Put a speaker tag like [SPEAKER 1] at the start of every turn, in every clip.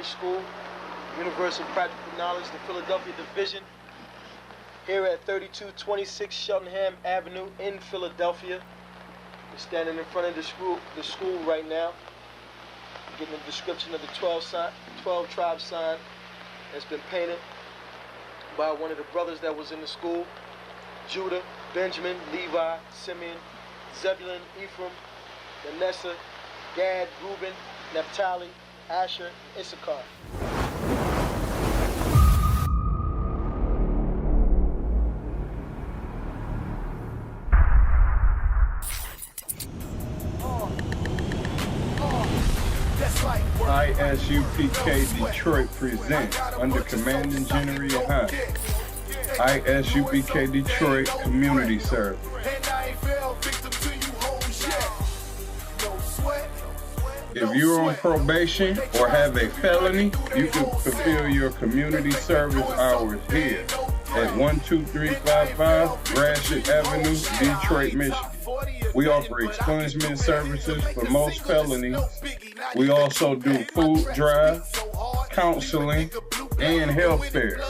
[SPEAKER 1] School, Universal Practical Knowledge, the Philadelphia Division, here at 3226 Cheltenham Avenue in Philadelphia. We're standing in front of the school right now, getting a description of the 12 tribe sign that's been painted by one of the brothers that was in the school: Judah, Benjamin, Levi, Simeon, Zebulun, Ephraim, Manasseh, Gad, Reuben, Naphtali, Asher, and Issachar.
[SPEAKER 2] ISUPK Detroit presents under Commanding General Yohan, ISUPK Detroit Community Service. If you're on probation or have a felony, you can fulfill your community service hours here at 12355 Gratiot Avenue, Detroit, Michigan. We offer expungement services for most felonies. We also do food drives, counseling, and health fairs.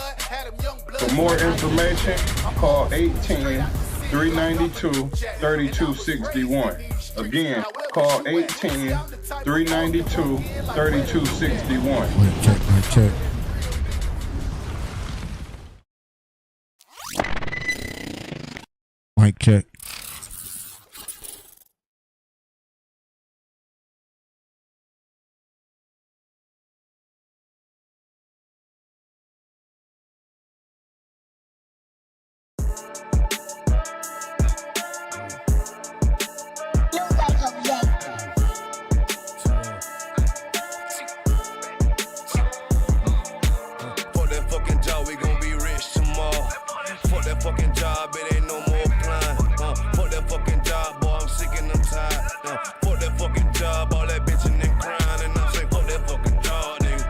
[SPEAKER 2] For more information, call 810-392-3261. Again, call 810-392-3261.
[SPEAKER 3] Mic check, mic check. Mic check.
[SPEAKER 4] Fucking job, it ain't no more applying. Fuck that fucking job, boy, I'm sick and I'm tired. Fuck that fucking job, all that bitching and crying, and I'm saying fuck that fucking job, nigga.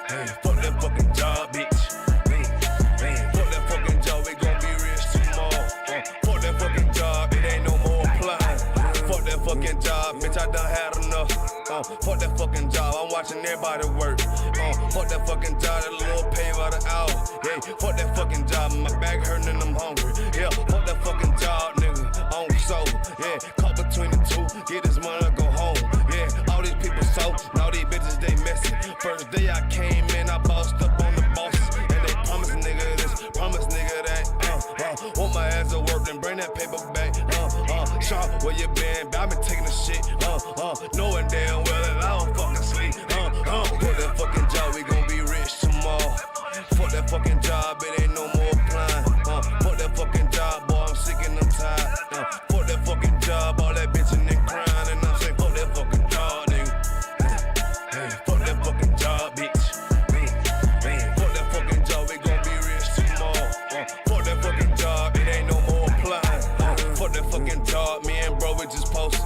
[SPEAKER 4] Hey, fuck that fucking job, bitch. Fuck that fucking job, we gon' be rich tomorrow. Fuck that fucking job, it ain't no more applying. Fuck that fucking job, bitch, I done had enough. Fuck that fucking job, I'm watching everybody work. Fuck that fucking job, that little pay by the hour. Yeah, fuck that fucking job, my back hurting and I'm hungry. Yeah, fuck that fucking job, nigga, on soul. Yeah, caught between the two, get this money, go home. Yeah, all these people so, all these bitches, they messy. First day I came in, I bossed up on the bosses. And they promise nigga this, promise nigga that. Want my ass to work, then bring that paper back. Sean, where you been? I been taking the shit. Knowing damn well that I don't fucking sleep. Fuck that fucking job, we gon' be rich tomorrow. Fuck that fucking job, it ain't no more applying. Fuck that fucking job, boy, I'm sick and I'm tired. Fuck that fucking job, all that bitching and crying, and I'm saying fuck that fucking job, nigga. Hey, fuck that fucking job, bitch. Fuck that fucking job, we gon' be rich tomorrow. Fuck that fucking job, it ain't no more applying. Fuck that fucking job, me and bro, we just posted.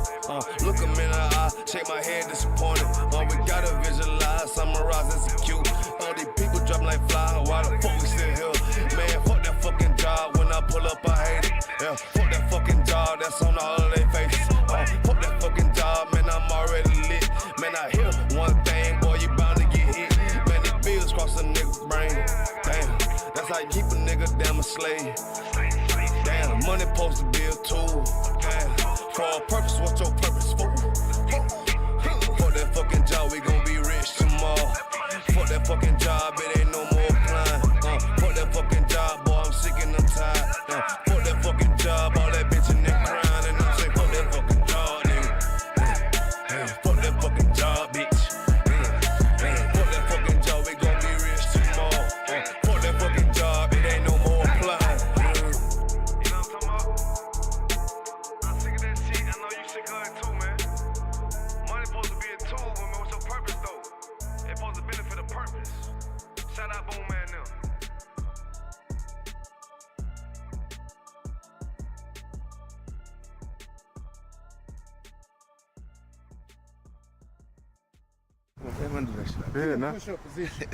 [SPEAKER 4] Look him in the eye, shake my head disappointed. We gotta visualize, summarize, execute. These people drop like fly, why the fuck we still here? Man, fuck that fucking job, when I pull up I hate it. Yeah, fuck that fucking job, that's on all of their faces. Fuck that fucking job, man, I'm already lit. Man, I hear one thing, boy, you bound to get hit. Man, these bills cross a nigga's brain. Damn, that's how you keep a nigga damn a slave. Damn, money supposed to be a tool. Damn, for a purpose, what's your purpose for? Fuck that fucking job, we gon' be rich tomorrow. Fuck that fucking job, it ain't no more applying. Fuck that fucking job, boy, I'm sick and I'm tired. Fuck that fucking job, all that bitching and crying, and I'm saying fuck that fucking job, nigga. Hey, fuck that fucking job, bitch. Fuck that fucking job, we gon' be rich tomorrow. Fuck that fucking job, it ain't no more applying. You know what I'm talking about? I'm sick of that shit. I know you sick of it too, man. Money supposed to be a tool, but what's your purpose though? It's supposed to benefit a purpose. Shout out Boom Man now.
[SPEAKER 2] Yeah, nah.
[SPEAKER 5] Push up position.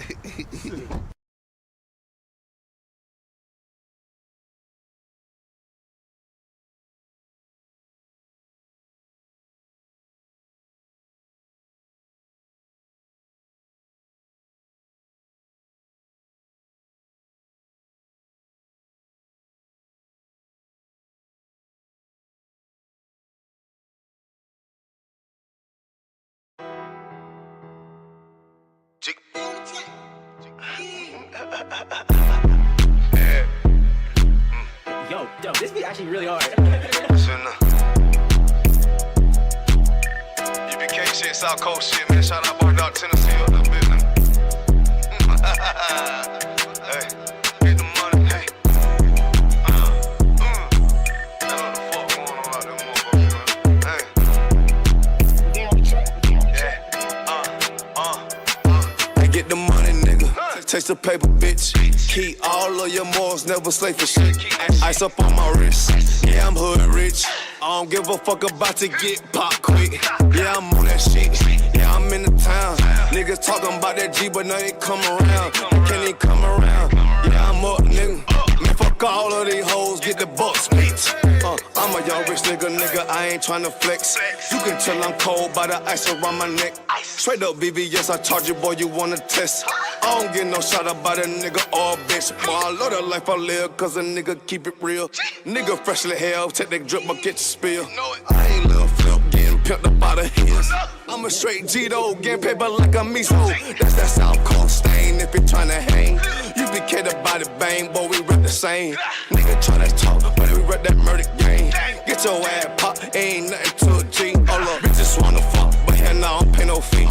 [SPEAKER 3] Yo, this be actually really hard.
[SPEAKER 4] UPK shit, South Coast shit, man. Shout out Bar Dog, Tennessee, up that business. Hey, get the money, hey. I know what the fuck going on out there, motherfucker, man. Hey. Get the money, nigga. Taste the paper, bitch. Keep all of your morals, never slave for shit. Ice up on my wrist. Yeah, I'm hood rich. I don't give a fuck about to get pop quick. Yeah, I'm on that shit. Yeah, I'm in the town. Niggas talking about that G, but now they come around. They can't even come around. Yeah, I'm up, nigga. Man, fuck all of these hoes, get the bucks, bitch. I'm a young rich nigga, I ain't tryna flex. You can tell I'm cold by the ice around my neck. Straight up VVS, I charge you, boy, you wanna test. I don't get no shot about a nigga or a bitch. Boy, I love the life I live, cause a nigga keep it real. Nigga freshly hell, take that drip, but get your spill. I ain't little flip, getting pimped up out of his. I'm a straight G though, getting paper like a miso. That's that South Coast stain if you tryna hang. You be catered by the bang, boy, we rep the same. Nigga tryna talk, but we rep that murder game. Get your ass pop, ain't nothing to a G. All up, bitches wanna fuck, but hell nah, I don't pay no fee.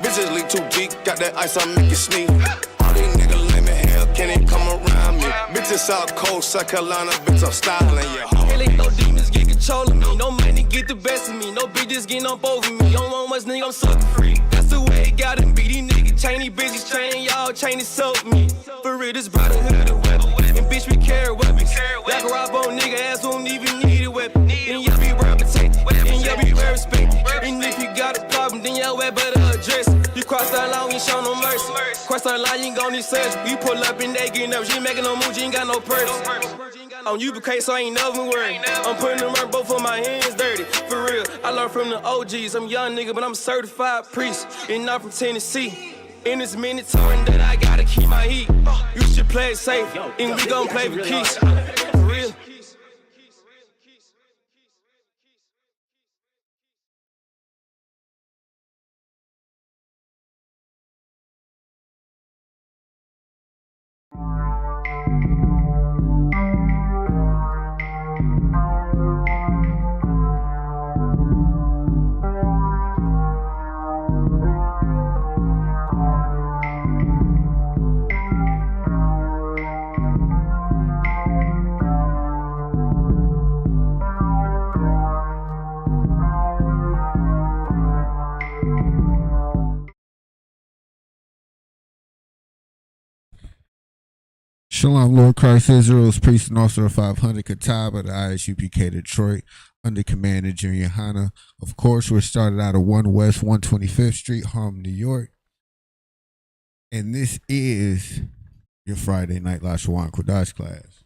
[SPEAKER 4] Bitches leak too deep, got that ice, I make you sneeze. All these niggas lame as hell, can't even come around me. Bitches South Coast, South Carolina, bitch, I'm styling, yeah.
[SPEAKER 3] Really, no demons get control of me. No money get the best of me. No bitches getting up over me. Don't want much, nigga, I'm sucker free. That's the way it gotta be. These niggas chainy bitches training y'all, chainy soak me. For real, this brotherhood a weapon. And bitch, we carry weapons. Like a rob on nigga ass, don't even need a weapon. And y'all be reputation, and y'all be well respected. And if you got a problem, then y'all better address it. You cross that line, we ain't show no mercy. Cross that line, you ain't gon' need search. You pull up and they get nervous. You ain't making no moves, you ain't got no purse. On UPK, so I ain't never worried. I'm putting them right, both of my hands dirty. For real, I learned from the OGs. I'm a young nigga, but I'm a certified priest. And I'm from Tennessee. And it's mandatory that I gotta keep my heat. You should play it safe, and we gon' play with keys. For real.
[SPEAKER 5] Shalom, Lord Christ Israel's priest and officer of 500 Kataba, the ISUPK Detroit, under command of Junior Hanna. Of course, we're started out of 1 West 125th Street, Harlem, New York. And this is your Friday night Lashawan Qadash class.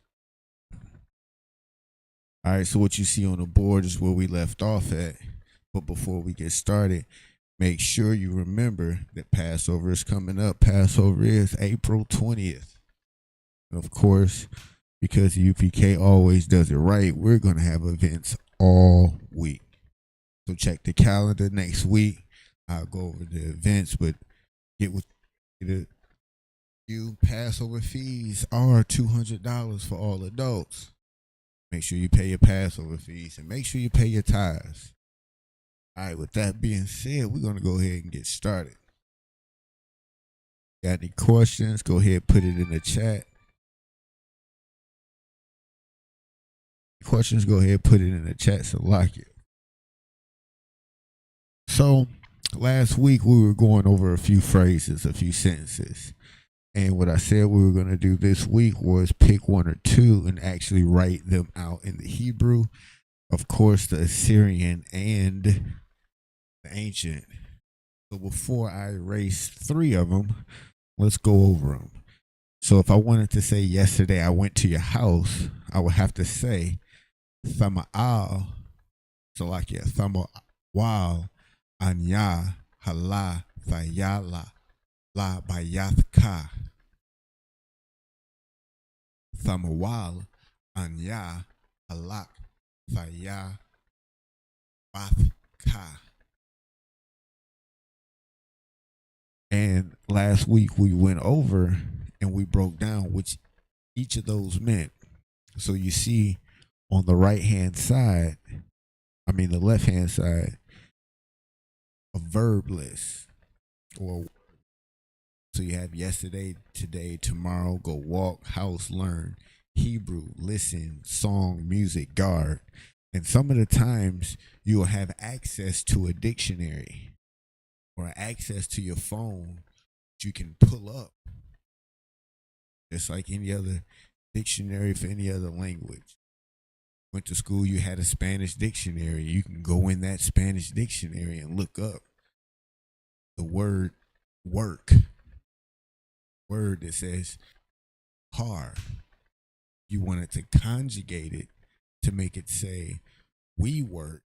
[SPEAKER 5] All right, so what you see on the board is where we left off at. But before we get started, make sure you remember that Passover is coming up. Passover is April 20th. Of course, because UPK always does it right, we're going to have events all week. So check the calendar next week. I'll go over the events, but get with you. Passover fees are $200 for all adults. Make sure you pay your Passover fees and make sure you pay your tithes. All right, with that being said, we're going to go ahead and get started. Got any questions? Go ahead, put it in the chat. Questions, go ahead, put it in the chat, so like it. So last week we were going over a few phrases, a few sentences, and what I said we were going to do this week was pick one or two and actually write them out in the Hebrew, of course the Assyrian and the ancient. So before I erase 3 of them, let's go over them. So if I wanted to say yesterday I went to your house, I would have to say Thama'al, so like yeah, Thama'al, Anya, Hala, Thayala, La Bayathka. Thama'al, Anya, Halak, Thaya, Bathka. And last week we went over and we broke down which each of those meant. So you see on the right hand side, the left hand side, a verb list. Or so you have yesterday, today, tomorrow, go walk, house, learn, Hebrew, listen, song, music, guard. And some of the times you will have access to a dictionary or access to your phone that you can pull up. Just like any other dictionary for any other language. Went to school, you had a Spanish dictionary. You can go in that Spanish dictionary and look up the word work. Word that says car. You wanted to conjugate it to make it say we work.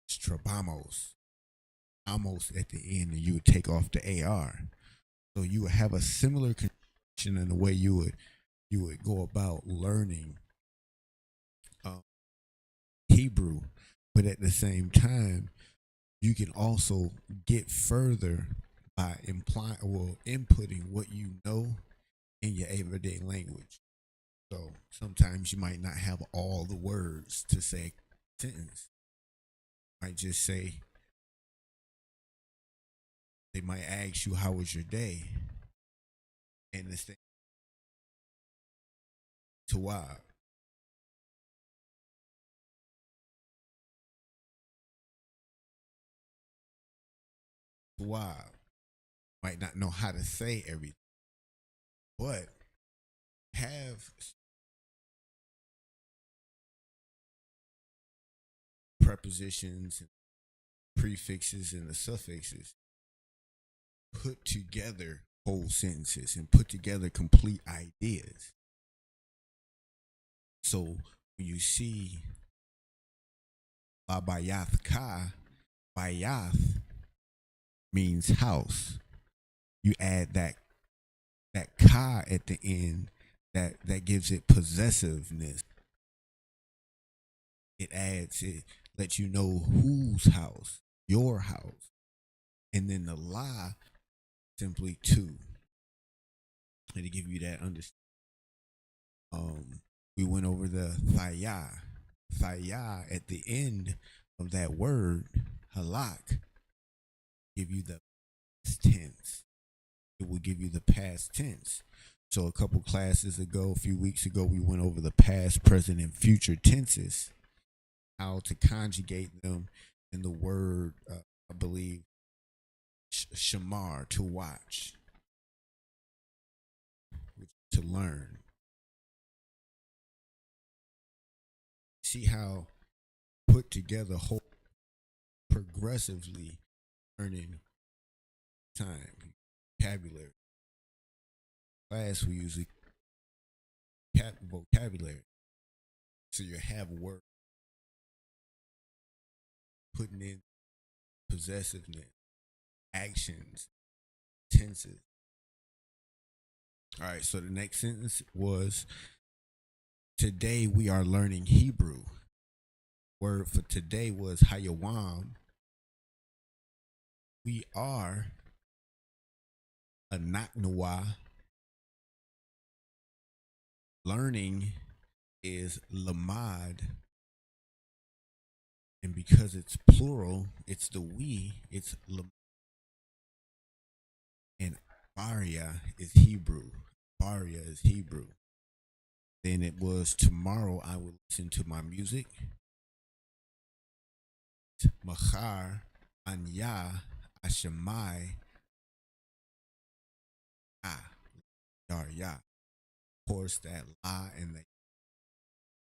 [SPEAKER 5] It's trabamos. Almost at the end, and you would take off the AR. So you would have a similar connection in the way you would go about learning Hebrew, but at the same time, you can also get further by inputting what you know in your everyday language. So sometimes you might not have all the words to say a sentence. You might just say, they might ask you, how was your day? And this thing, to why? Wow. Might not know how to say everything, but have prepositions, prefixes, and the suffixes put together whole sentences and put together complete ideas. So when you see Bayath Ka, Bayath means house. You add that ka at the end, that gives it possessiveness. It lets you know whose house, your house. And then the la, simply two. And to give you that understanding. We went over the thaya. Thaya at the end of that word, halak, give you the past tense. It will give you the past tense. So a couple classes ago, a few weeks ago, we went over the past, present, and future tenses, how to conjugate them in the word, I believe, shamar, to watch, to learn. See how put together whole progressively learning time, vocabulary. Class we usually vocabulary. So you have word putting in possessiveness, actions, tenses. All right, so the next sentence was, today we are learning Hebrew. Word for today was Hayawam. We are a Naknawa. Learning is Lamad. And because it's plural, it's the we, it's Lamad. And Baria is Hebrew. Baria is Hebrew. Then it was tomorrow I will listen to my music. Machar, Anya, Ashamai, Darya. Of course, that la and the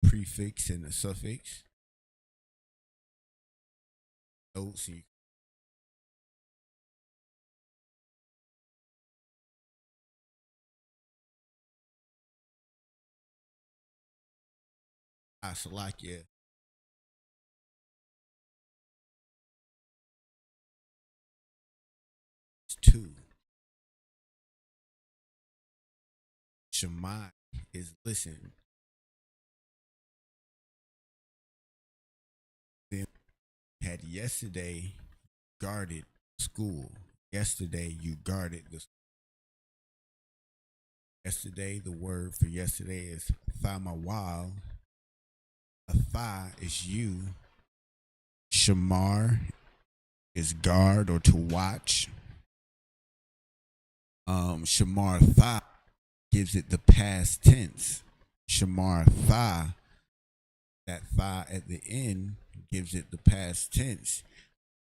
[SPEAKER 5] prefix and the suffix. Notes. Salakia. It's two. Shemai is listen. Then had yesterday guarded school. yesterday you guarded the. Yesterday, the word for yesterday is thamawal. A tha is you. Shamar is guard or to watch. Shamar tha gives it the past tense. Shamar tha, that tha at the end gives it the past tense.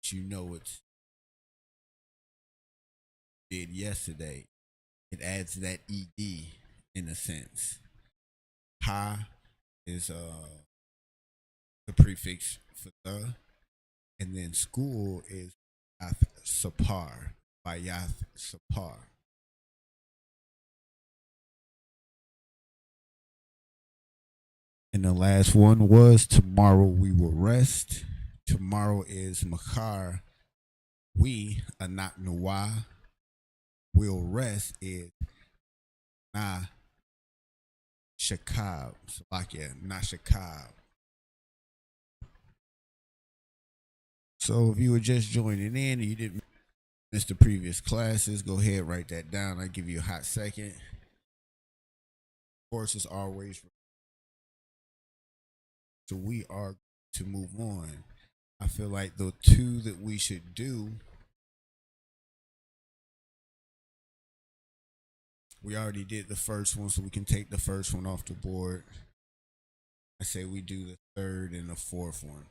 [SPEAKER 5] You know it's did yesterday. It adds that ed in a sense. Ha is the prefix for the, and then school is yath sapar, by yath sapar. And the last one was tomorrow we will rest. Tomorrow is Makar. We, Anak Nuwa, will rest is Na Shakab. Salakia, Na Shakab. So if you were just joining in and you didn't miss the previous classes, go ahead, write that down. I'll give you a hot second. Of course, as always. So we are to move on. I feel like the two that we should do, we already did the first one, so we can take the first one off the board. I say we do the third and the fourth one.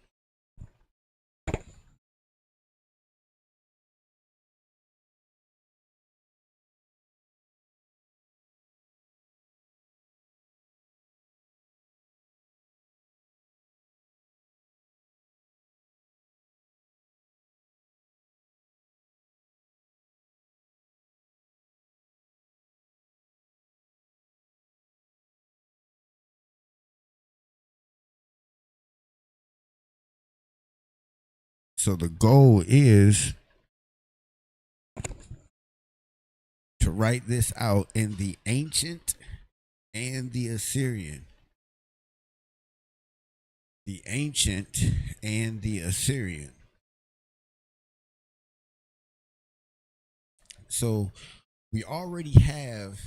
[SPEAKER 5] So the goal is to write this out in the ancient and the Assyrian. The ancient and the Assyrian. So we already have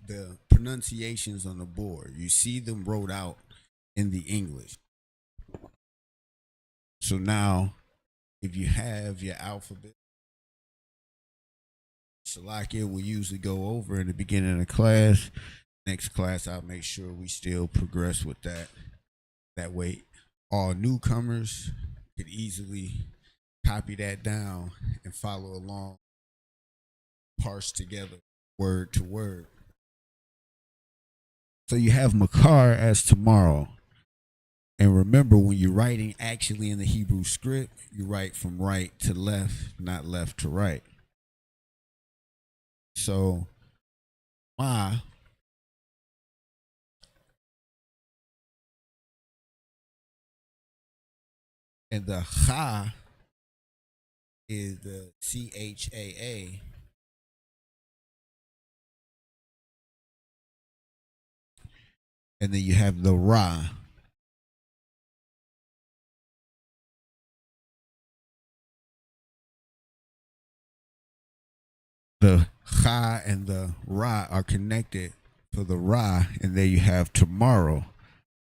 [SPEAKER 5] the pronunciations on the board. You see them wrote out in the English. So now, if you have your alphabet, Salakia will usually go over in the beginning of the class. Next class, I'll make sure we still progress with that. That way, all newcomers could easily copy that down and follow along, parse together, word to word. So you have Makar as tomorrow. And remember, when you're writing actually in the Hebrew script, you write from right to left, not left to right. So, Ma and the Ha is the CHAA. And then you have the Ra. The Cha and the Ra are connected for the Ra, and there you have tomorrow.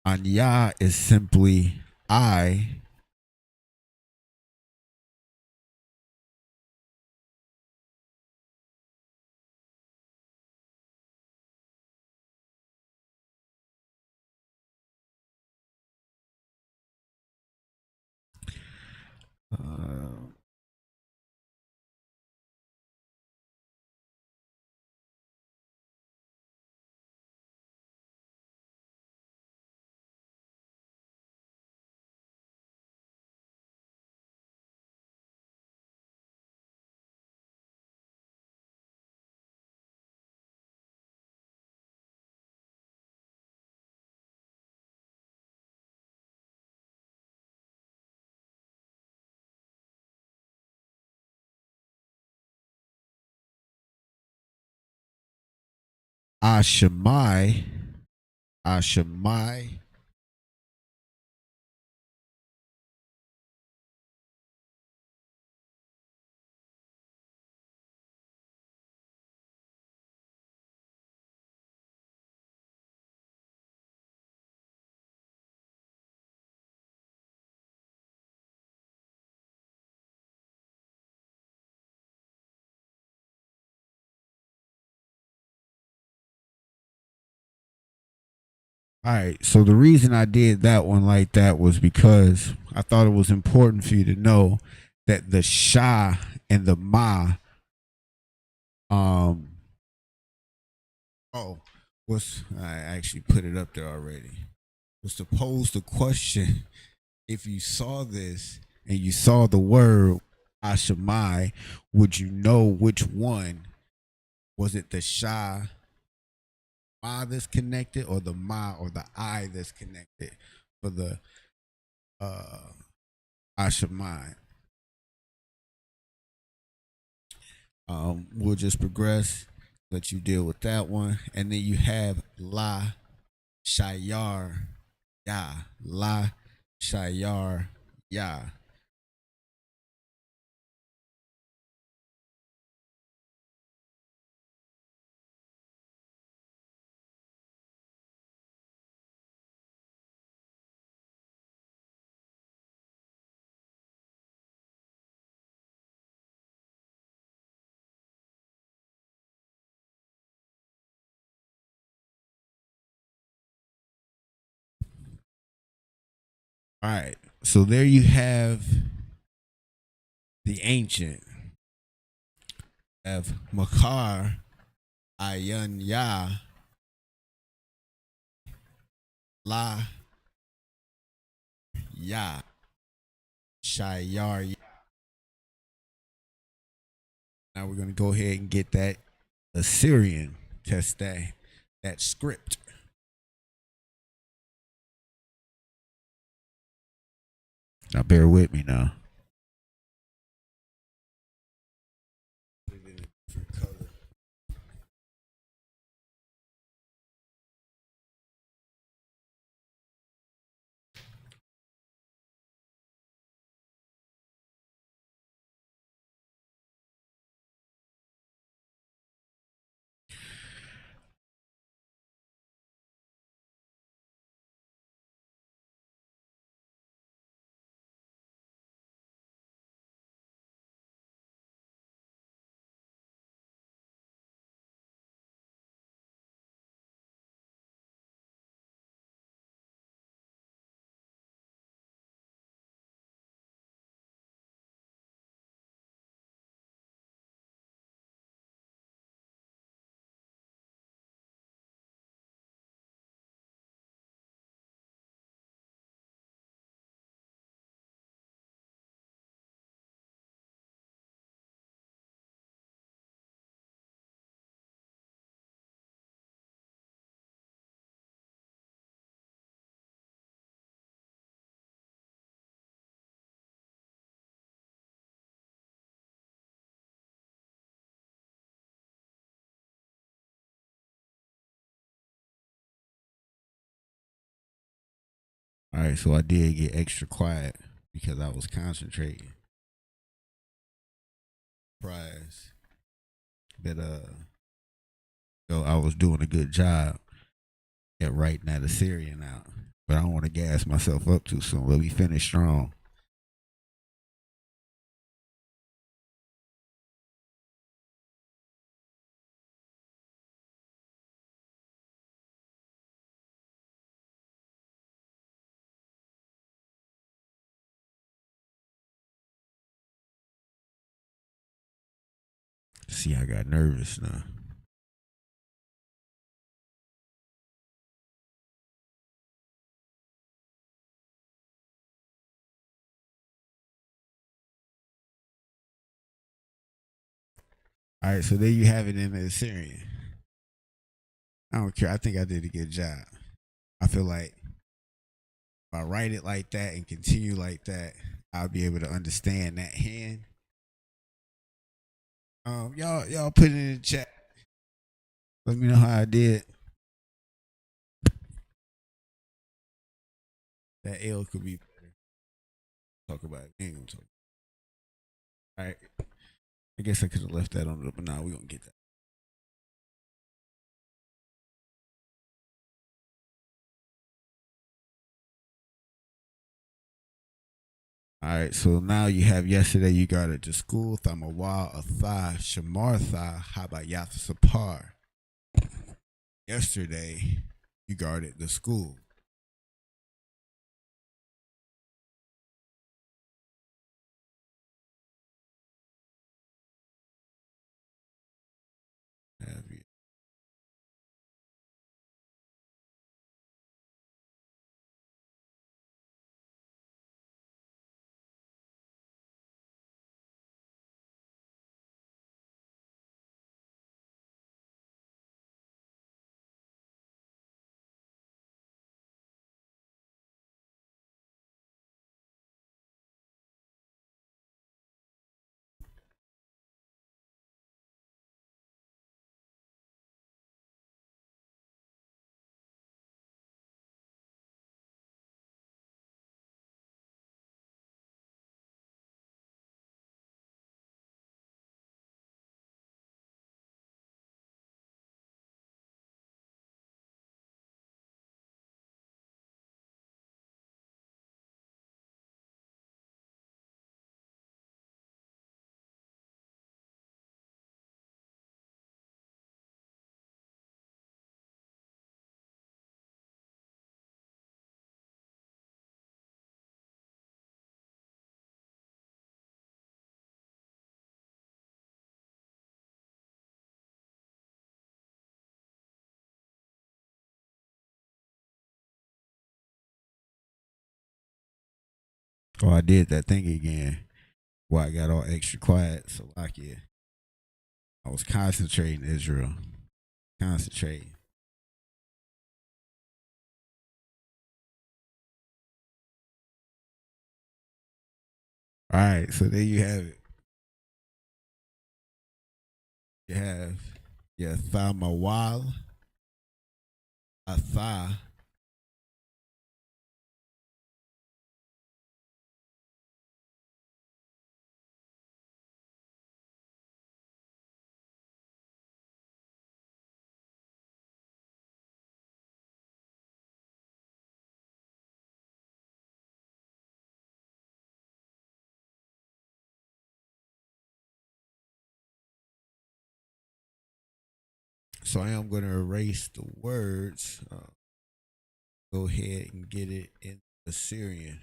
[SPEAKER 5] Anya is simply I. Ashamai. Ashamai. All right. So the reason I did that one like that was because I thought it was important for you to know that the Sha and the Ma, um, oh, I actually put it up there already. Was to pose the question: if you saw this and you saw the word Ashamai, would you know which one? Was it the Sha Ma that's connected, or the Ma or the I that's connected for the Ashamai? We'll just progress, let you deal with that one, and then you have La Shayar Ya, La Shayar Ya. All right, so there you have the ancient of Makar Ayan Ya La Ya Shayar Ya. Now we're gonna go ahead and get that Assyrian test that script. Now bear with me now. All right, so I did get extra quiet because I was concentrating. Surprise that I was doing a good job at writing that Assyrian out, but I don't want to gas myself up too soon. Let me finish strong. See, I got nervous now. All right, so there you have it in the Assyrian. I don't care. I think I did a good job. I feel like if I write it like that and continue like that, I'll be able to understand that hand. Y'all put it in the chat. Let me know how I did. That L could be better. Talk about it. We ain't gonna talk. All right. I guess I could have left that on it, but now we gonna get that. All right, so now you have yesterday you got it to school, Thamawa, Atha, Shamartha, Habayath Sapar. Yesterday You guarded the school. Have you? Oh, I did that thing again. Why I got all extra quiet. So like, yeah, I was concentrating, Israel. Concentrating. All right, so there you have it. You have your thamawal, atha, so I am going to erase the words. Go ahead and get it in Assyrian.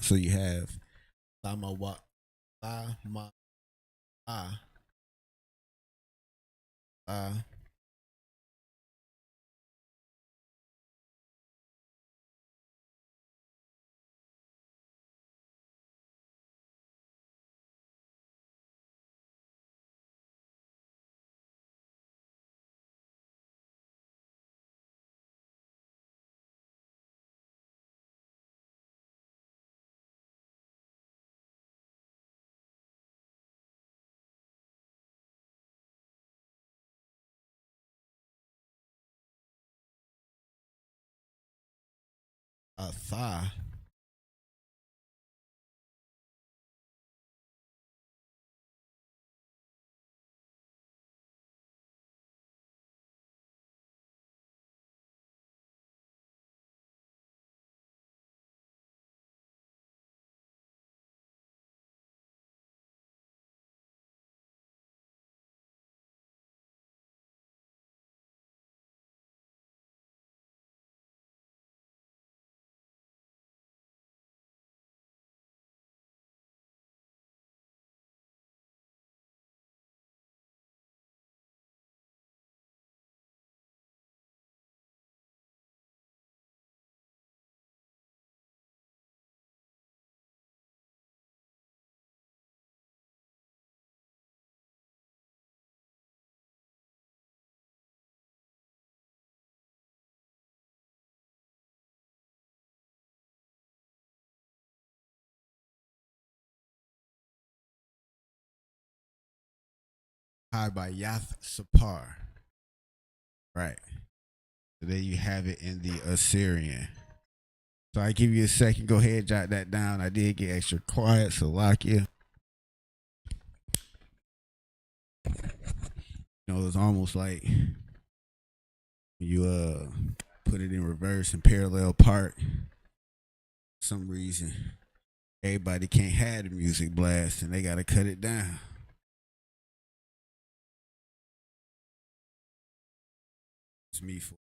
[SPEAKER 5] So you have Lamawa, Lama, Atha. Hi by Yath Sapar. Right. So there you have it in the Assyrian. So I give you a second. Go ahead, jot that down. I did get extra quiet, so lock you. You know, it's almost like you put it in reverse and parallel park. For some reason, everybody can't have the music blast and they gotta cut it down. It's me for.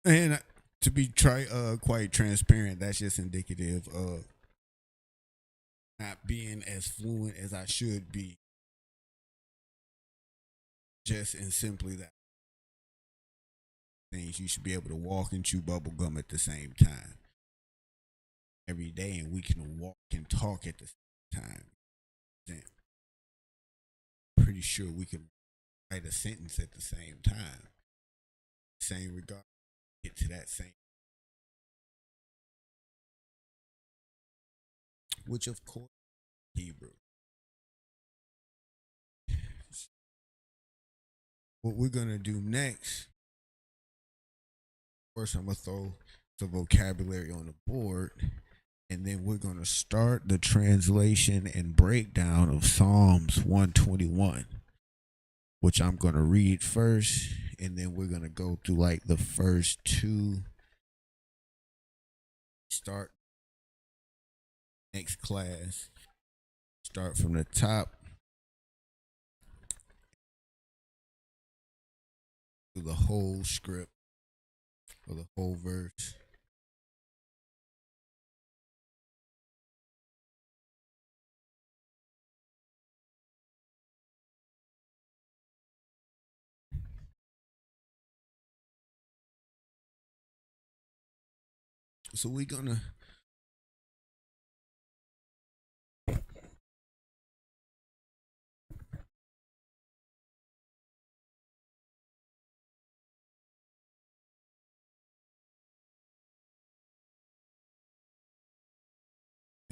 [SPEAKER 5] And to be quite transparent, that's just indicative of not being as fluent as I should be. Just and simply that things you should be able to walk and chew bubble gum at the same time every day, and we can walk and talk at the same time. Then pretty sure we can write a sentence at the same time. Same regard, get to that same. Which of course Hebrew. What we're gonna do next, first I'm gonna throw the vocabulary on the board, and then we're gonna start the translation and breakdown of Psalms 121, which I'm gonna read first, and then we're gonna go through like the first two. Start next class. Start from the top to the whole script or the whole verse. So we're gonna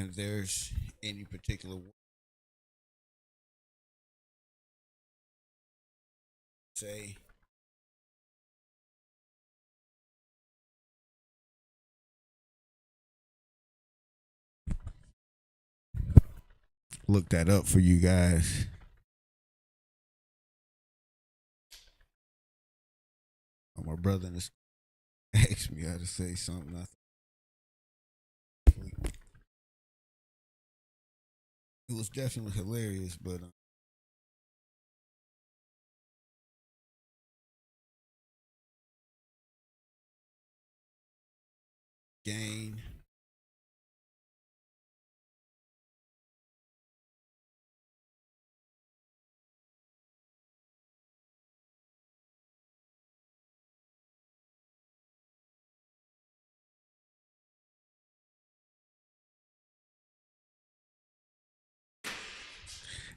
[SPEAKER 5] and there's any particular say look that up for you guys. My brother asked me how to say something. It was definitely hilarious, but gain.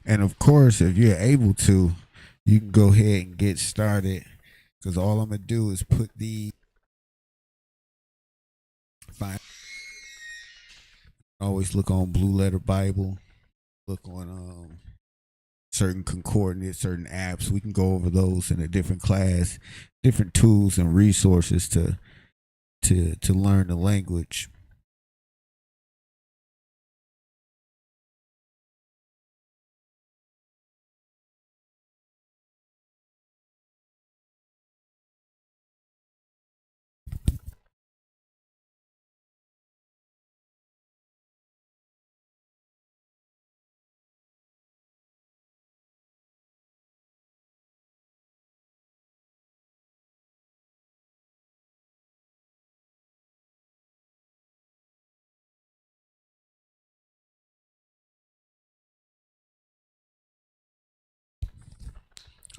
[SPEAKER 5] And of course, if you're able to, you can go ahead and get started. Because all I'm going to do is put the fine. Always look on Blue Letter Bible. Look on certain concordance, certain apps. We can go over those in a different class, different tools and resources to learn the language.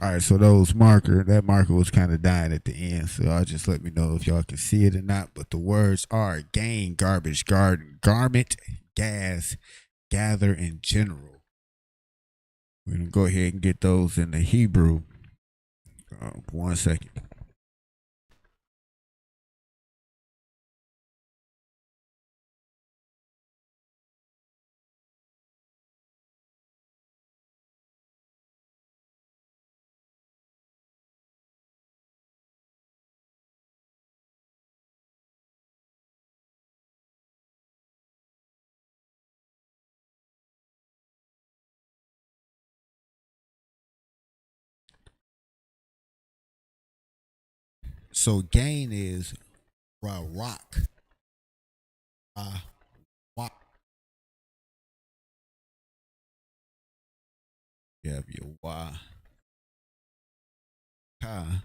[SPEAKER 5] All right, so that marker was kind of dying at the end, so I'll just let me know if y'all can see it or not. But the words are gain, garbage, garden, garment, gas, gather, and general. We're gonna go ahead and get those in the Hebrew. 1 second. So gain is rock. Rock. You have your ka.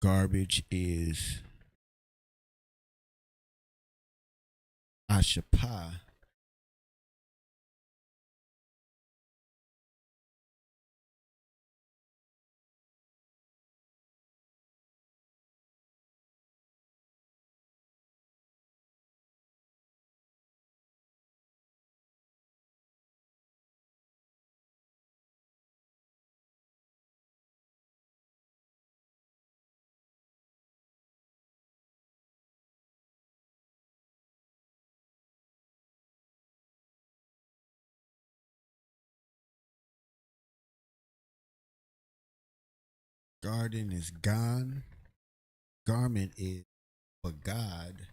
[SPEAKER 5] Garbage is ISUPK. Garden is gone. Garment is bagad.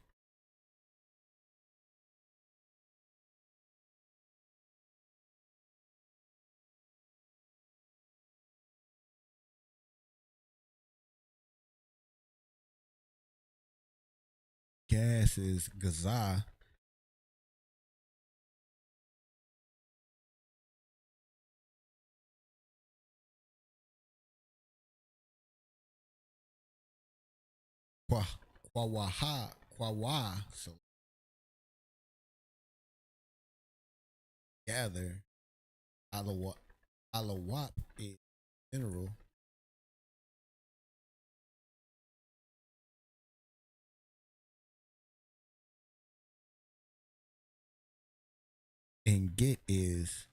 [SPEAKER 5] Gas is gaza. Kwawa. So gather. Alawap is mineral. And get is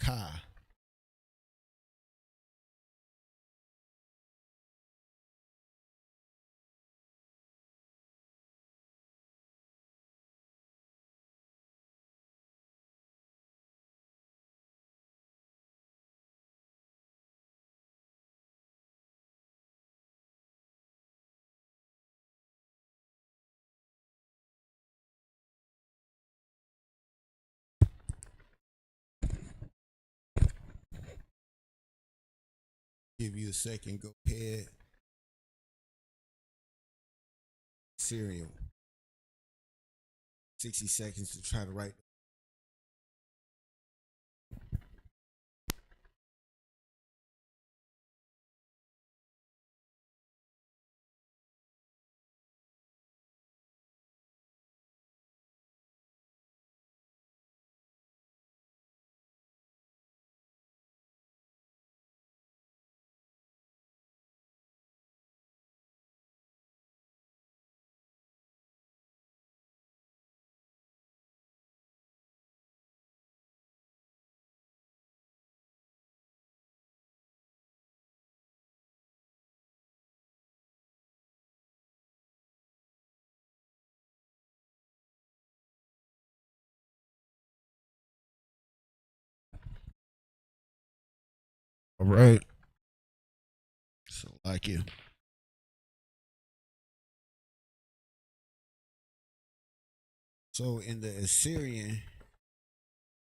[SPEAKER 5] ka. Give you a second. Go ahead. Serial. 60 seconds to try to write. All right. So like you. So in the Assyrian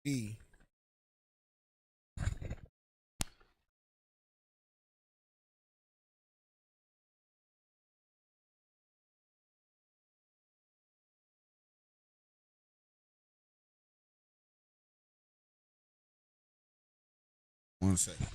[SPEAKER 5] B, one second.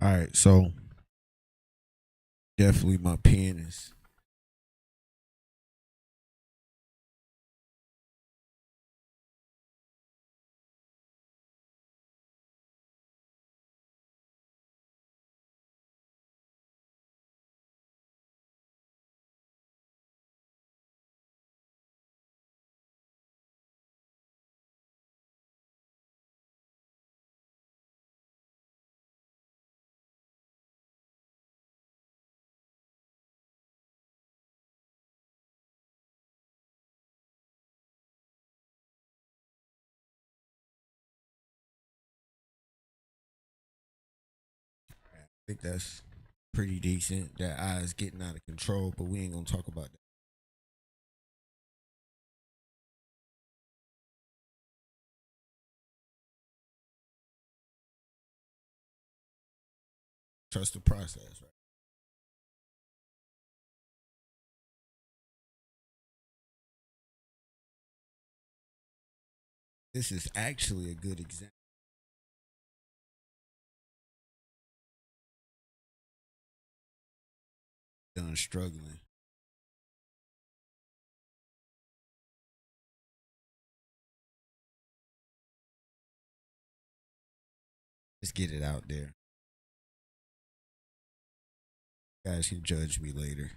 [SPEAKER 5] All right, so definitely my pen is. I think that's pretty decent. That eye is getting out of control, but we ain't gonna talk about that. Trust the process, right? This is actually a good example. Done struggling. Let's get it out there. You guys can judge me later.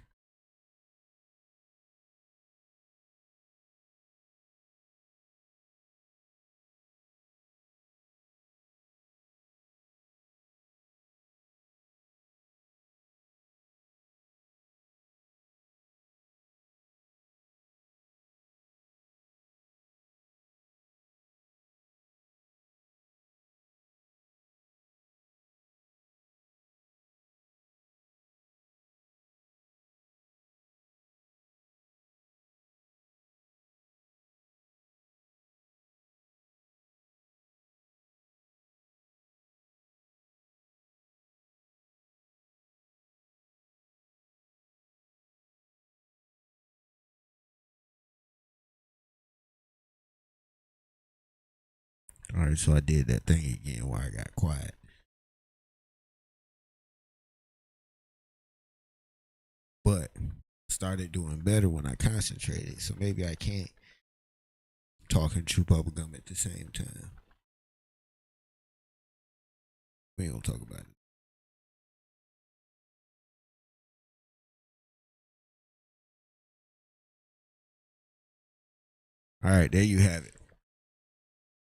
[SPEAKER 5] All right, so I did that thing again where I got quiet. But started doing better when I concentrated. So maybe I can't talk and chew bubble gum at the same time. We ain't gonna talk about it. All right, there you have it.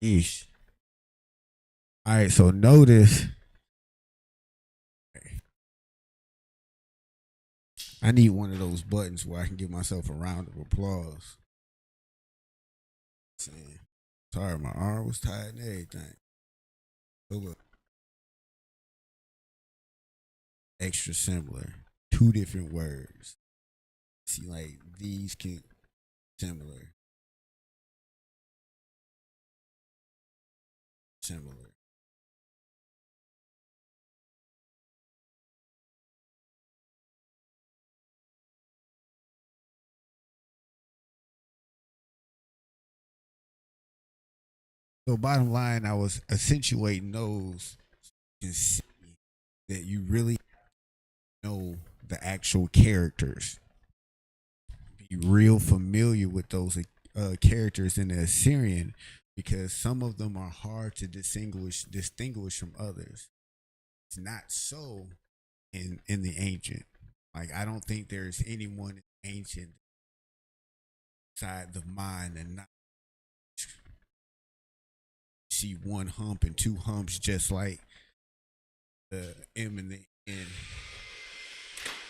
[SPEAKER 5] Yeesh. All right, so notice I need one of those buttons where I can give myself a round of applause. Sorry, my arm was tired and everything. So look, extra similar. Two different words. See, like these can similar. Similar. So bottom line, I was accentuating those and see that you really know the actual characters. Be real familiar with those characters in the Assyrian because some of them are hard to distinguish from others. It's not so in the ancient. Like I don't think there's anyone ancient side the mind and not see one hump and two humps just like the M and the N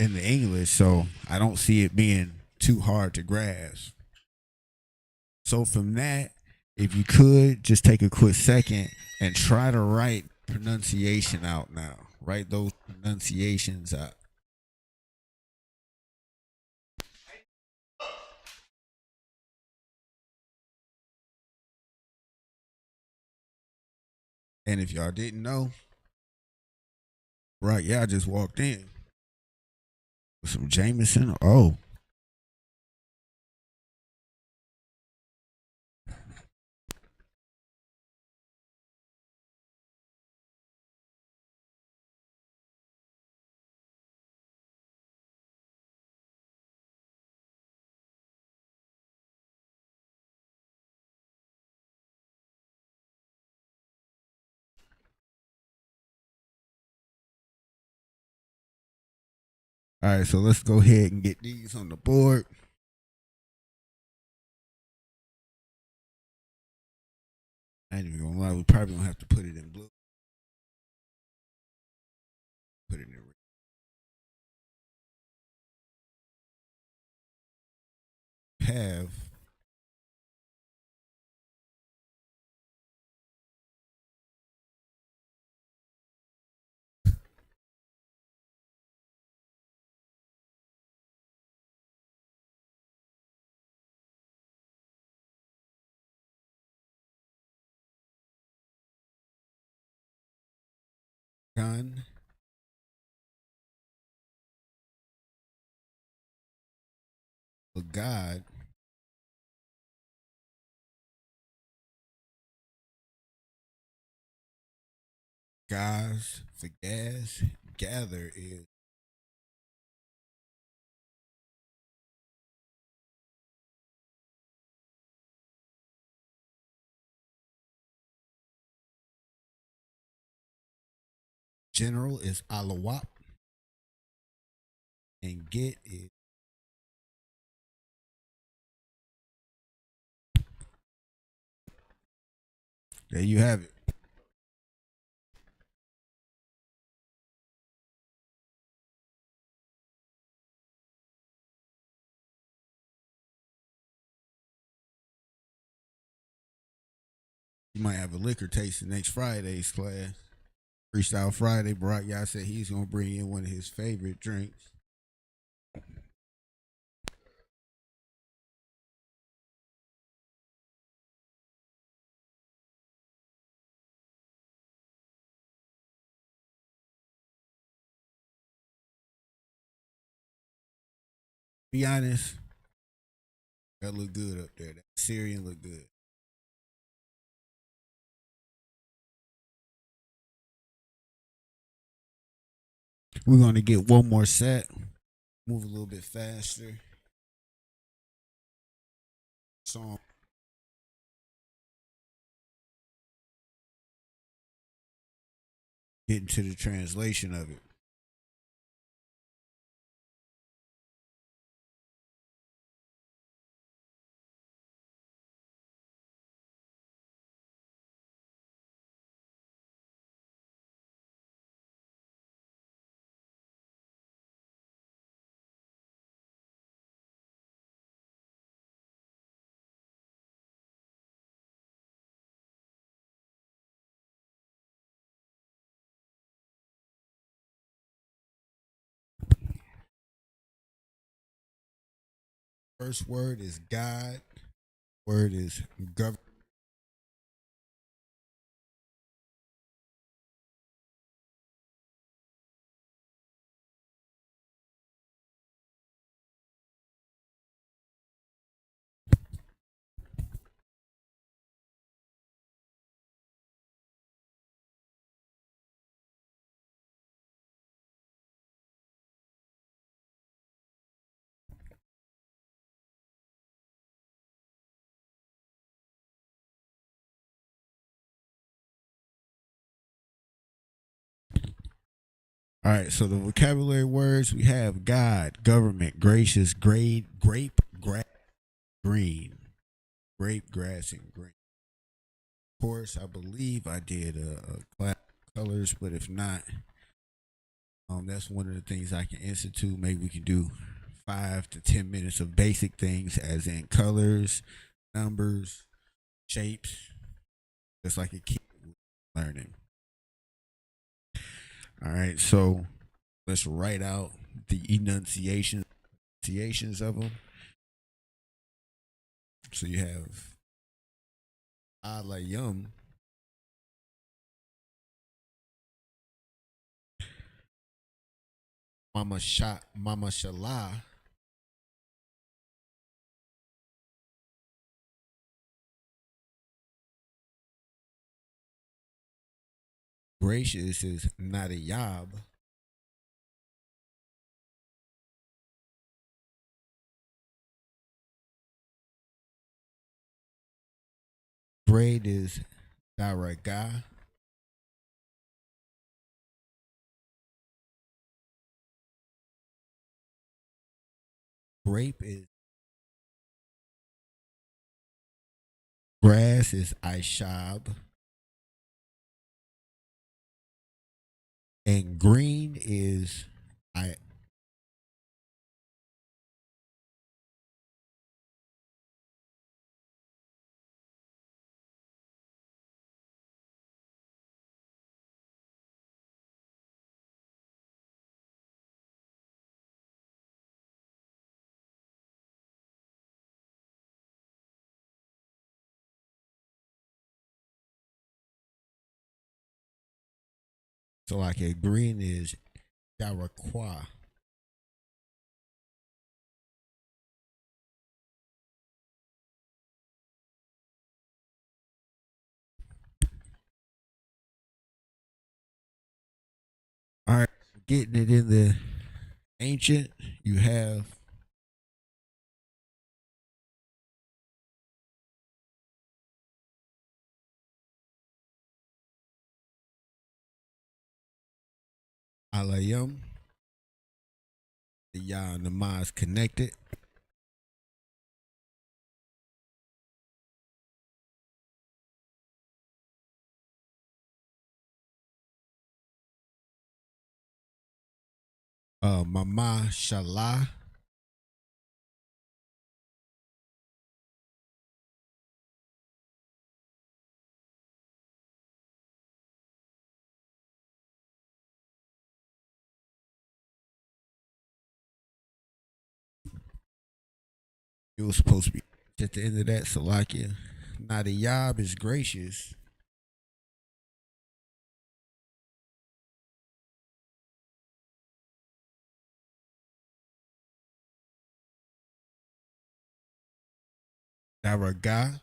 [SPEAKER 5] in the English. So I don't see it being too hard to grasp. So from that, if you could just take a quick second and try to write pronunciation out now. Write those pronunciations out. And if y'all didn't know, right, yeah, I just walked in with some Jameson. Oh, All right, so let's go ahead and get these on the board. I ain't even gonna lie, we probably gonna have to put it in blue. Put it in red. Have gun, for God, guys, for gas, gather is general is alawap, and get is there. You have it. You might have a liquor tasting next Friday's class. Freestyle Friday, Brock Y'all said he's gonna bring in one of his favorite drinks. Be honest, that look good up there. That Syrian look good. We're gonna get one more set. Move a little bit faster. Song. Get into the translation of it. First word is God. Word is government. All right, so the vocabulary words we have God, government, gracious, grade, grape, grass, green. Grape, grass, and green. Of course, I believe I did a class colors, but if not, that's one of the things I can institute. Maybe we can do 5 to 10 minutes of basic things, as in colors, numbers, shapes, just like a kid learning. All right, so let's write out the enunciations of them. So you have alayum, mama shot, mama shala, gracious is nadiyab, braid is daraga, Grape is grass is Ishab. And green is I. So like a green is Yaraqua. All right, getting it in the ancient, you have Alayum, the Yah and the Ma is connected. Mama Shalah, it was supposed to be at the end of that Salakia. Now the Yab is gracious. Daraga,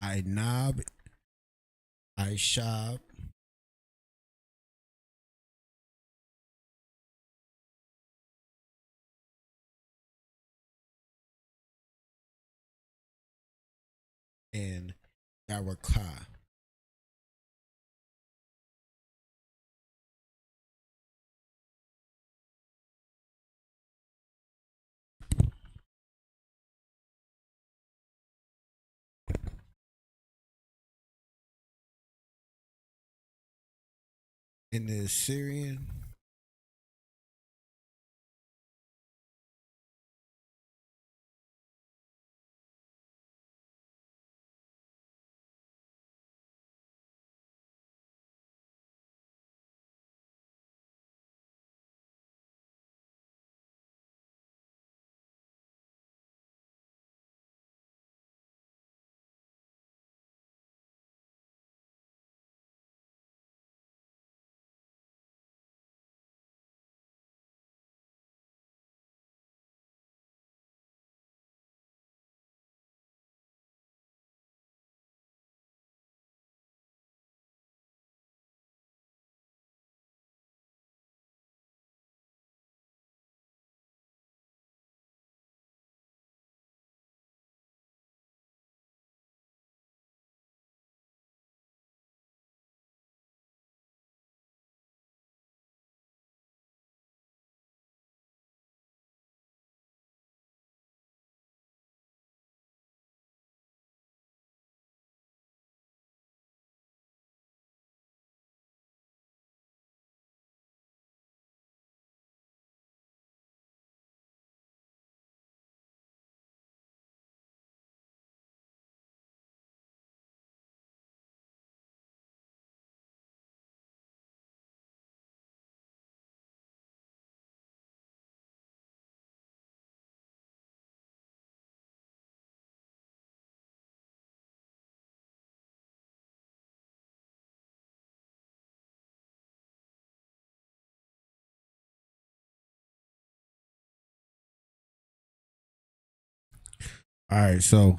[SPEAKER 5] Ainab, Aishab, and Yaraka. In the Syrian, all right, so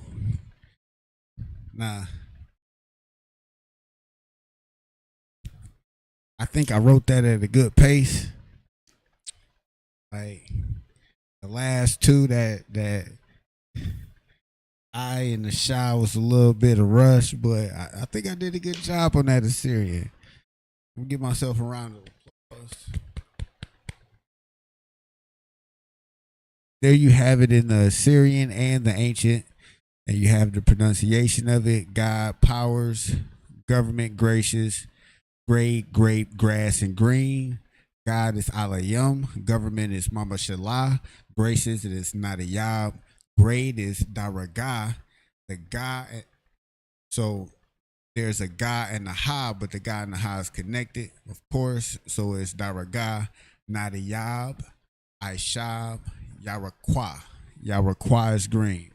[SPEAKER 5] now I think I wrote that at a good pace. Like the last two that I and the shy was a little bit of rush, but I think I did a good job on that Assyrian. I'm gonna give myself a round of applause. There you have it in the Assyrian and the ancient, and you have the pronunciation of it: God, powers, government, gracious, grade, grape, grass, and green. God is Alayum. Government is Mama Shalah. Gracious it is Nadiyab. Grade is Daragah. The guy. So there's a guy and a ha, but the guy and the ha is connected, of course. So it's Daragah, Nadiyab, Aishab, Yarakwa. Yarakwa is green.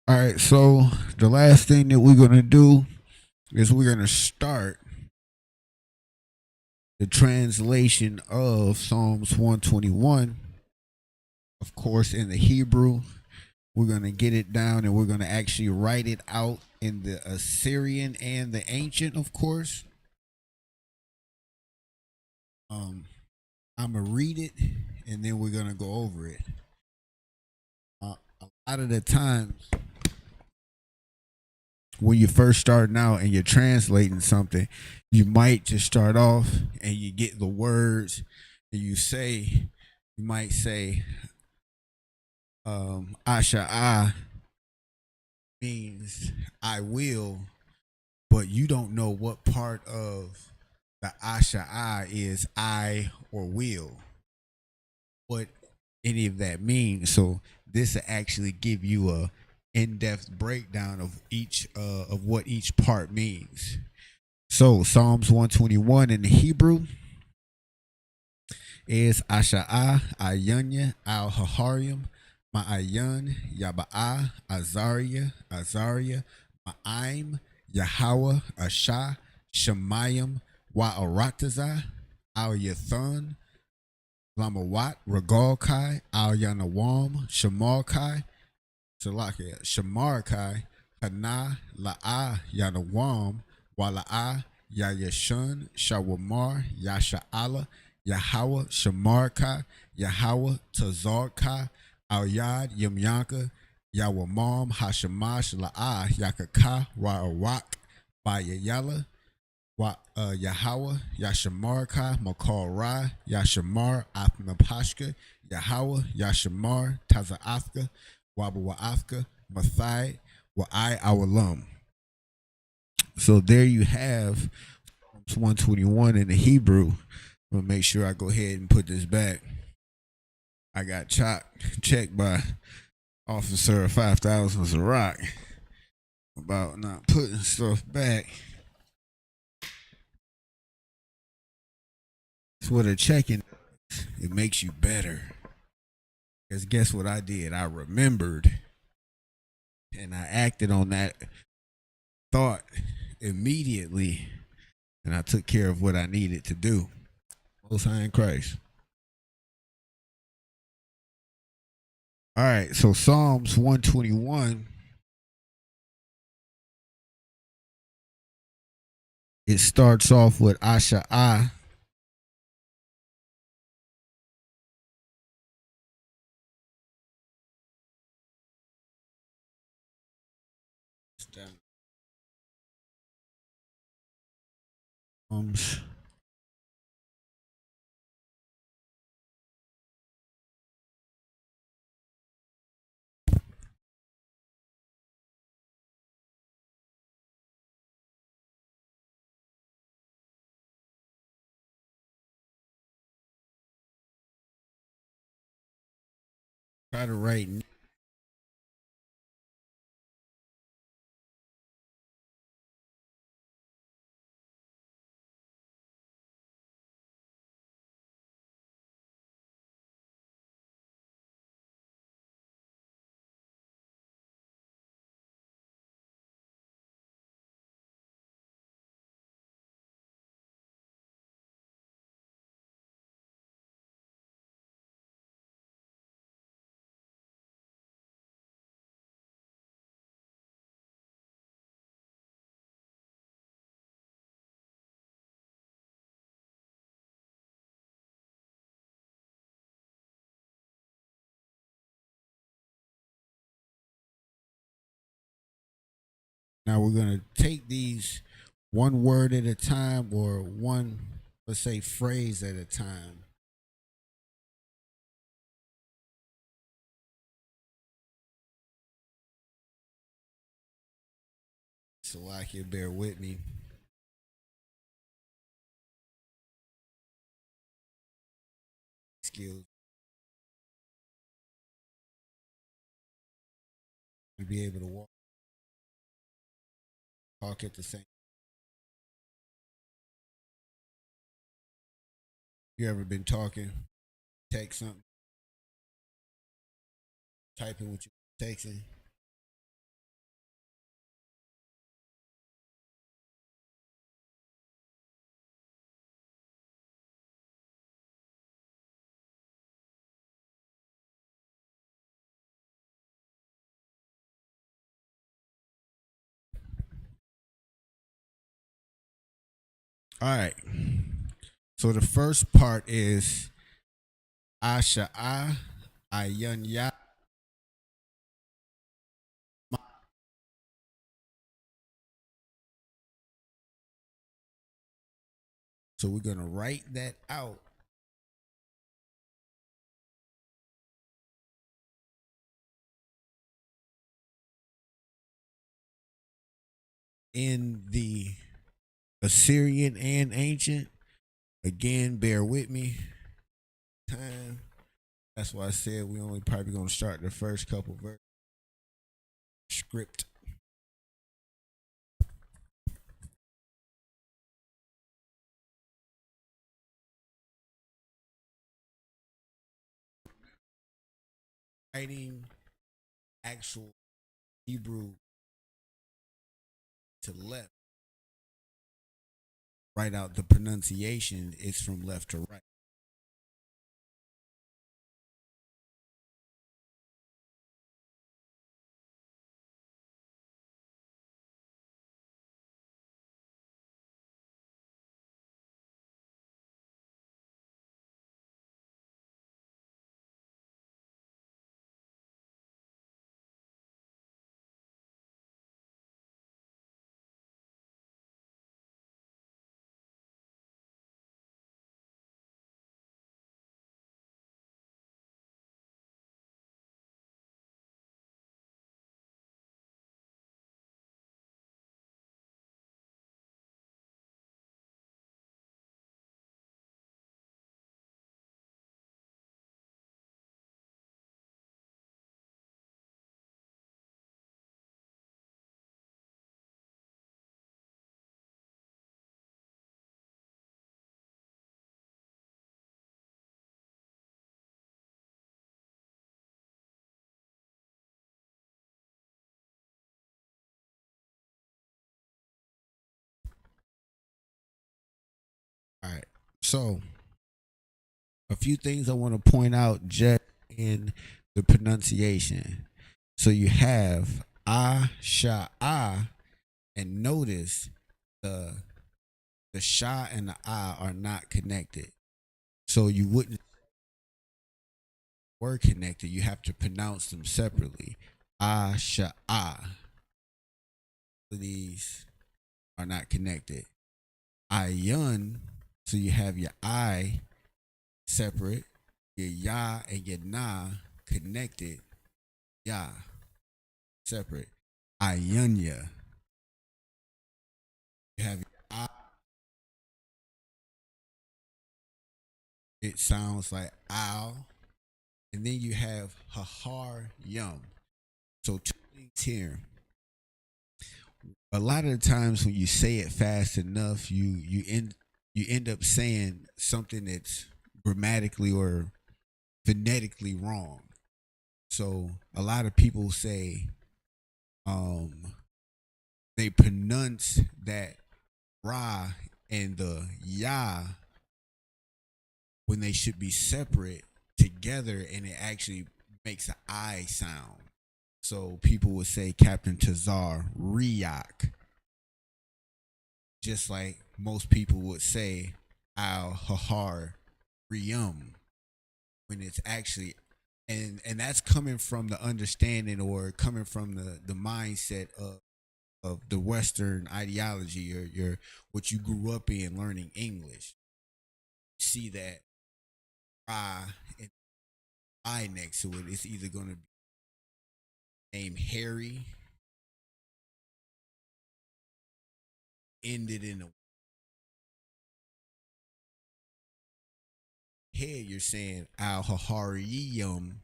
[SPEAKER 5] All right, so the last thing that we're gonna do is we're gonna start the translation of Psalms 121, of course, in the Hebrew. We're gonna get it down and we're gonna actually write it out in the Assyrian and the ancient, of course. I'm gonna read it and then we're gonna go over it. A lot of the times when you're first starting out and you're translating something, you might just start off and you get the words and you might say, Asha means I will, but you don't know what part of the Asha is I or will, what any of that means. So this will actually give you a in-depth breakdown of each of what each part means. So Psalms 121 in the Hebrew is Asha'a, Ayanya, Al Haharium, Ma'ayan, Yaba'a, Azariah, Ma'aim, Yahweh, Asha, Shemayim, Wa'arataza, Al Yathan, Lamawat, Regal Al Yanawam, Shamarkai, Hana, La'a, Yanawam, Wala'a, Yayashun, Shawamar, Yasha'ala, Yahweh, Shamarkai, Yahweh, Tazarkai, Al Yad, Yamyanka, Yawamam, Hashamash, La'a, Yakaka, Ra'awak, Bayayala, Yahweh, Yashamarkai, Makal Ra, Yashamar, Athnapashka, Yahweh, Yashamar, Taza'afka, Wabawa'afka, Mathai, Wa'ai Awalam. So there you have 121 in the Hebrew. I'm gonna make sure I go ahead and put this back. I got checked by Officer 5000 Zarak about not putting stuff back. That's what a checking is. It makes you better. Because guess what I did? I remembered and I acted on that thought immediately, and I took care of what I needed to do. Most High in Christ. All right, so Psalms 121. It starts off with Asha'a. Try to write. Now we're gonna take these one word at a time, or one, let's say, phrase at a time. So like you bear with me. Skills to be able to walk, talk at the same. You ever been talking, text something, typing what you texting? All right. So the first part is Asha Ayun Ya. So we're gonna write that out in the Assyrian and ancient. Again, bear with me. Time. That's why I said we only probably gonna start the first couple verses. Script. Writing actual Hebrew to left. Write out the pronunciation is from left to right. All right. So a few things I want to point out just in the pronunciation. So you have ah, and notice the sha and the ah are not connected. So you wouldn't word connected. You have to pronounce them separately. Ah. These are not connected. Ayun. So you have your I separate, your ya and your na connected, ya separate. Ayunya. You have your I. It sounds like ow. And then you have hahar yum. So two things here. A lot of the times when you say it fast enough, you end up saying something that's grammatically or phonetically wrong. So a lot of people say they pronounce that ra and the ya when they should be separate together, and it actually makes an I sound. So people would say Captain Tazar Riak, just like most people would say Al Hahar Riyum, when it's actually, and that's coming from the understanding or coming from the mindset the Western ideology, your what you grew up in learning English. See that I and I next to it, it's either gonna be named Harry, ended in a head, you're saying Al Hahariyum,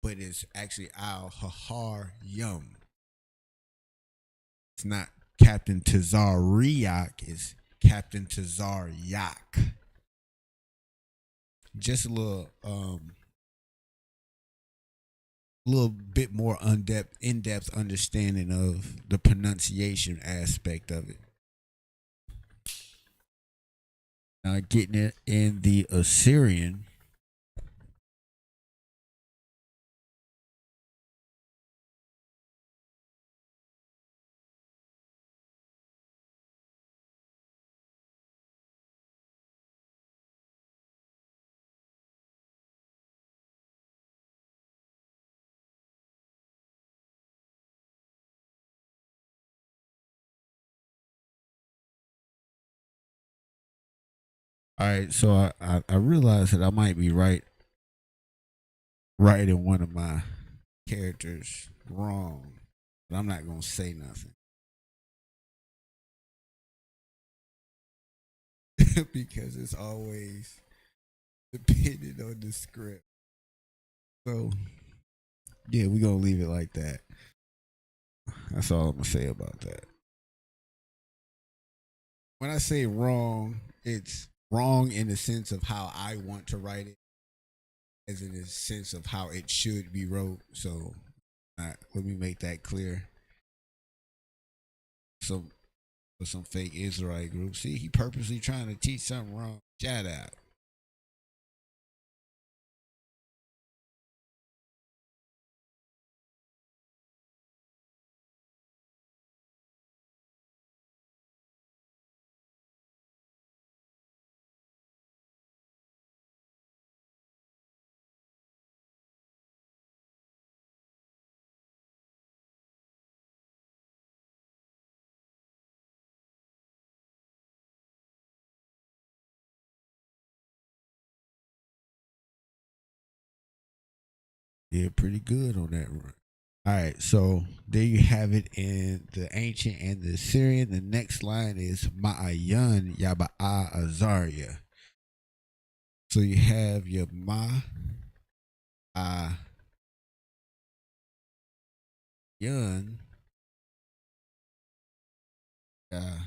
[SPEAKER 5] but it's actually Al Haharyum. It's not Captain Tazariak, it's Captain Tazaryak. Just a little bit more in-depth understanding of the pronunciation aspect of it. Now getting it in the Assyrian. All right, so I realized that I might be writing one of my characters wrong, but I'm not gonna say nothing because it's always dependent on the script. So yeah, we're gonna leave it like that. That's all I'm gonna say about that. When I say wrong, it's wrong in the sense of how I want to write it, as in the sense of how it should be wrote. So let me make that clear. So for some fake Israelite group, see, he purposely trying to teach something wrong. Shout out. Yeah, pretty good on that run. All right, so there you have it in the ancient and the Assyrian. The next line is Ma'ayan Yaba'a Azaria. So you have your Ma'ayan Yaba'a.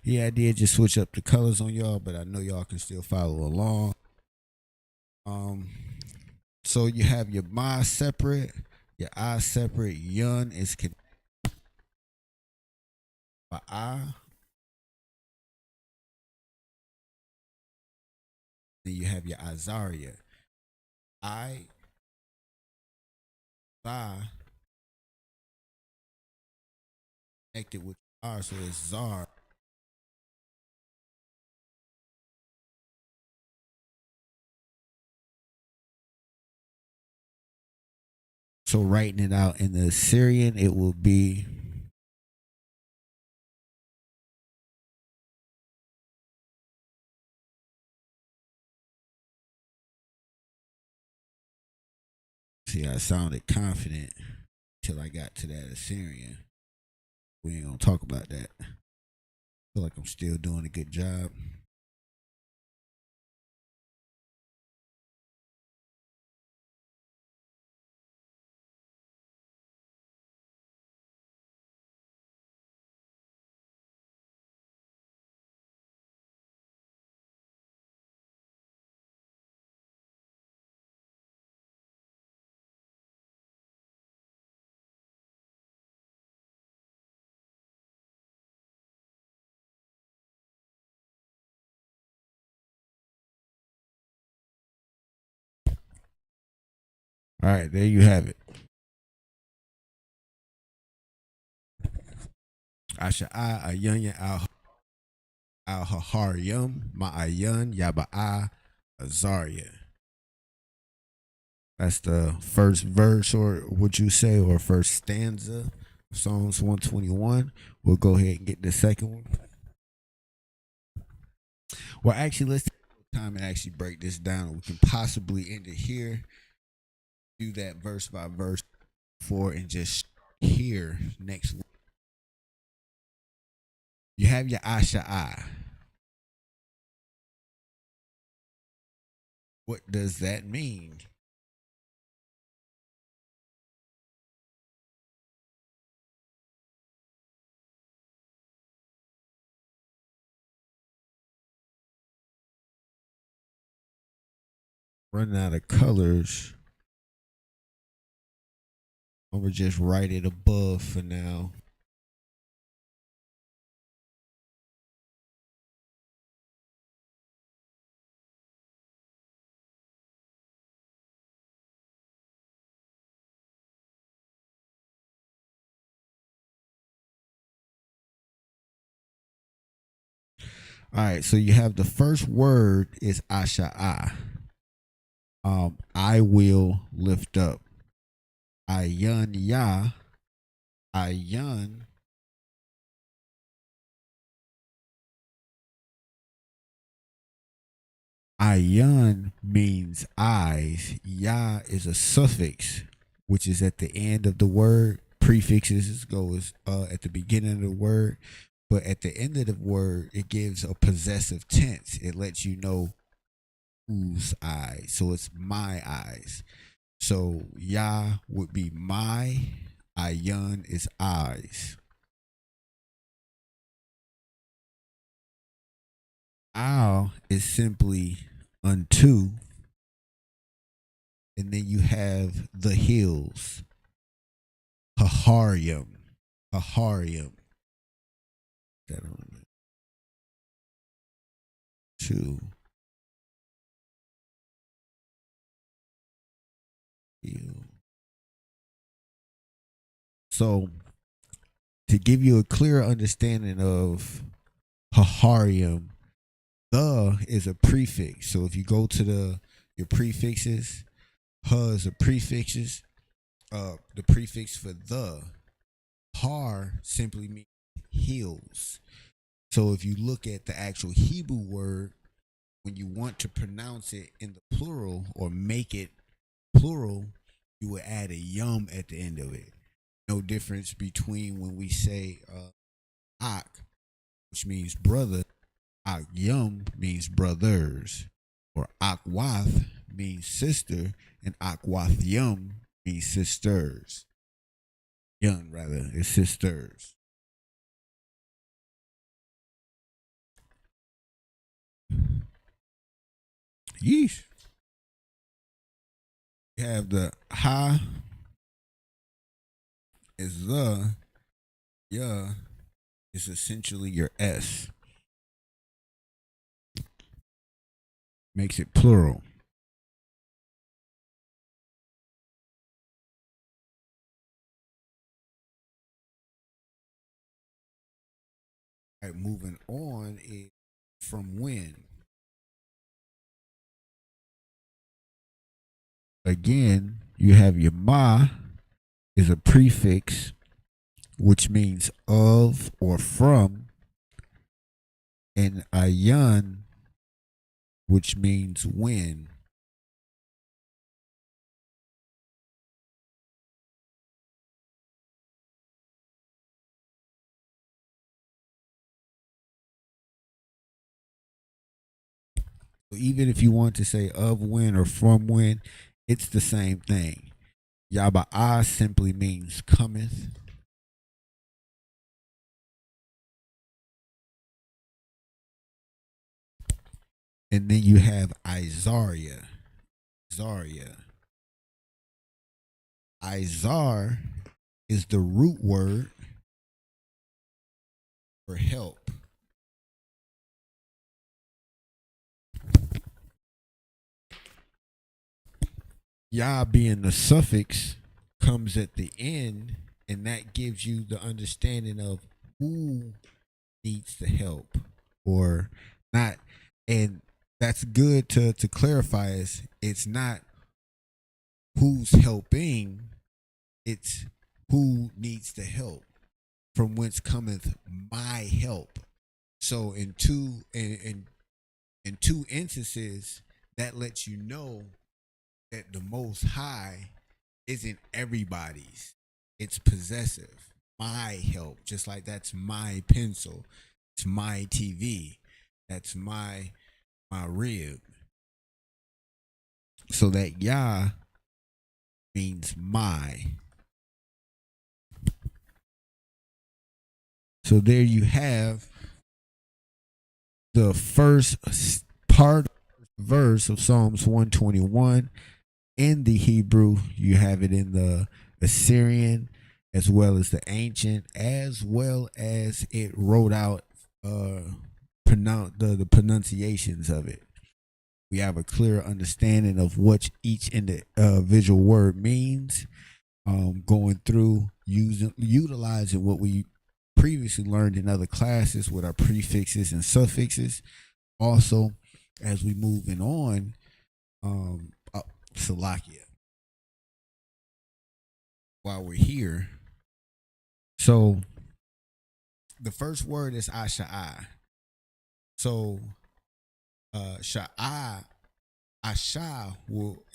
[SPEAKER 5] Yeah, I did just switch up the colors on y'all, but I know y'all can still follow along. Um, so you have your Ma separate, your I separate, Yun is Ba'a. Then you have your Azaria. I, Za, connected with R, so it's Zar. So writing it out in the Assyrian, it will be see, I sounded confident till I got to that Assyrian. We ain't gonna talk about that. Feel like I'm still doing a good job. All right, there you have it. Asha'a Ayunya al Haharyum Ma'ayan Yaba'a Azaria. That's the first verse, or would you say, or first stanza of Psalms 121. We'll go ahead and get the second one. Well, actually, let's take time and actually break this down. We can possibly end it here, do that verse by verse for, and just here next week. You have your Asha'a. What does that mean? Running out of colors. I'm gonna just write it above for now. All right, so you have the first word is Asha'a. I will lift up. Ayun ya. Ayun. Ayun means eyes. Ya is a suffix, which is at the end of the word. Prefixes goes at the beginning of the word, but at the end of the word, it gives a possessive tense. It lets you know whose eyes. So it's my eyes. So Ya would be my. Ayun is eyes. Al is simply unto. And then you have the hills. Haharyum. Haharyum. That on two. So, to give you a clearer understanding of Haharyum, the is a prefix. So if you go to your prefixes, ha is a prefixes. The prefix for the. Har simply means hills. So if you look at the actual Hebrew word, when you want to pronounce it in the plural or make it plural, you would add a yum at the end of it. No difference between when we say ak, which means brother. Ak yum means brothers, or akwath means sister, and akwath yum means sisters. Yum rather is sisters. Yeesh. You have the ha is the, ya is essentially your S. Makes it plural. All right, moving on is from when. Again, you have your ma is a prefix, which means of or from, and ayun, which means when. So even if you want to say of when or from when, it's the same thing. Yaba'a simply means cometh. And then you have Izaria. Zaria. Izar is the root word for help. Ya being the suffix comes at the end, and that gives you the understanding of who needs the help or not. And that's good to clarify, is it's not who's helping, it's who needs the help, from whence cometh my help. So in two instances, that lets you know that the Most High isn't everybody's. It's possessive. My help, just like that's my pencil, it's my TV, that's my rib. So that Yah means my. So there you have the first verse of Psalms 121 in the Hebrew. You have it in the Assyrian as well as the ancient, as well as it wrote out the pronunciations of it. We have a clear understanding of what each individual word means, going through utilizing what we previously learned in other classes with our prefixes and suffixes. Also, as we moving on, Salakia, while we're here. So the first word is Asha'ah. So Sha'ah, Asha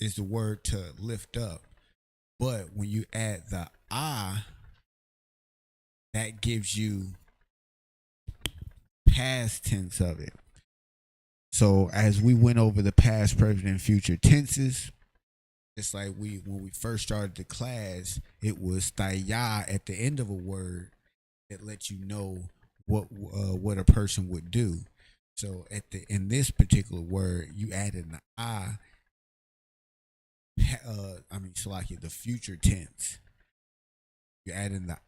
[SPEAKER 5] is the word to lift up. But when you add the that gives you past tense of it. So as we went over the past, present, and future tenses, it's like when we first started the class, it was tayah at the end of a word that lets you know what a person would do. So in this particular word, you added an Salaki, the future tense. You add in the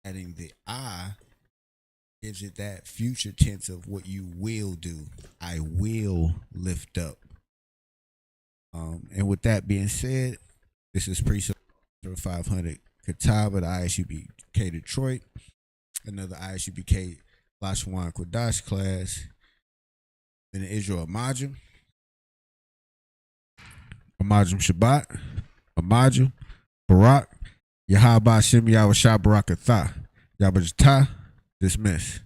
[SPEAKER 5] adding the gives it that future tense of what you will do. I will lift up. And with that being said, this is Pre-500 Kataba, the ISUPK Detroit, another ISUPK Lashawan Qadash class in the Israel Amajim Shabbat, Amajim, Barak, Yahaba Shem Yahweh Barakatha, Yabajata, dismiss.